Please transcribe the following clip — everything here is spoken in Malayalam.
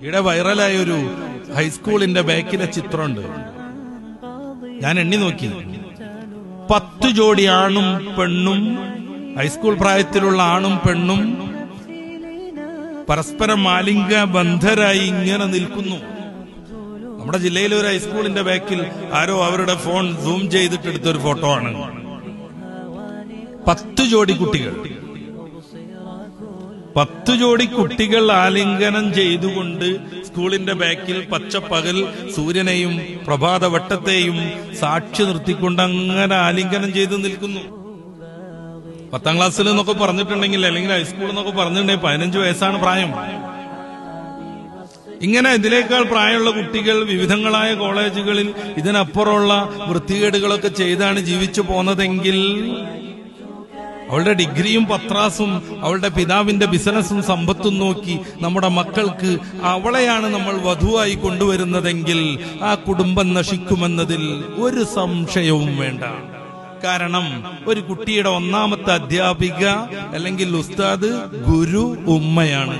ഇവിടെ വൈറലായ ഒരു ഹൈസ്കൂളിന്റെ ബാക്കിലെ ചിത്രമുണ്ട്. ഞാൻ എണ്ണി നോക്കി, 10 ജോഡി ആണും പെണ്ണും, ഹൈസ്കൂൾ പ്രായത്തിലുള്ള ആണും പെണ്ണും പരസ്പരം ആലിംഗ ബന്ധരായി ഇങ്ങനെ നിൽക്കുന്നു. നമ്മുടെ ജില്ലയിലെ ഒരു ഹൈസ്കൂളിന്റെ ബാക്കിൽ ആരോ അവരുടെ ഫോൺ സൂം ചെയ്തിട്ടെടുത്തൊരു ഫോട്ടോ ആണ്. 10 ജോഡി കുട്ടികൾ, 10 ജോഡി കുട്ടികൾ ആലിംഗനം ചെയ്തുകൊണ്ട് സ്കൂളിന്റെ ബാക്കിൽ പച്ചപ്പകൽ സൂര്യനെയും പ്രഭാതവട്ടത്തെയും സാക്ഷി നിർത്തിക്കൊണ്ട് അങ്ങനെ ആലിംഗനം ചെയ്ത് നിൽക്കുന്നു. 10ാം ക്ലാസ്സിൽ എന്നൊക്കെ പറഞ്ഞിട്ടുണ്ടെങ്കിൽ, അല്ലെങ്കിൽ ഹൈസ്കൂൾ എന്നൊക്കെ പറഞ്ഞിട്ടുണ്ടെങ്കിൽ 15 വയസ്സാണ് പ്രായം. ഇങ്ങനെ ഇതിനേക്കാൾ പ്രായമുള്ള കുട്ടികൾ വിവിധങ്ങളായ കോളേജുകളിൽ ഇതിനപ്പുറമുള്ള വൃത്തികേടുകളൊക്കെ ചെയ്താണ് ജീവിച്ചു പോന്നതെങ്കിൽ, അവളുടെ ഡിഗ്രിയും പത്രാസും അവളുടെ പിതാവിന്റെ ബിസിനസ്സും സമ്പത്തും നോക്കി നമ്മുടെ മക്കൾക്ക് അവളെയാണ് നമ്മൾ വധുവായി കൊണ്ടുവരുന്നതെങ്കിൽ ആ കുടുംബം നശിക്കുമെന്നതിൽ ഒരു സംശയവും വേണ്ട. കാരണം ഒരു കുട്ടിയുടെ ഒന്നാമത്തെ അധ്യാപിക അല്ലെങ്കിൽ ഉസ്താദ് ഗുരു ഉമ്മയാണ്.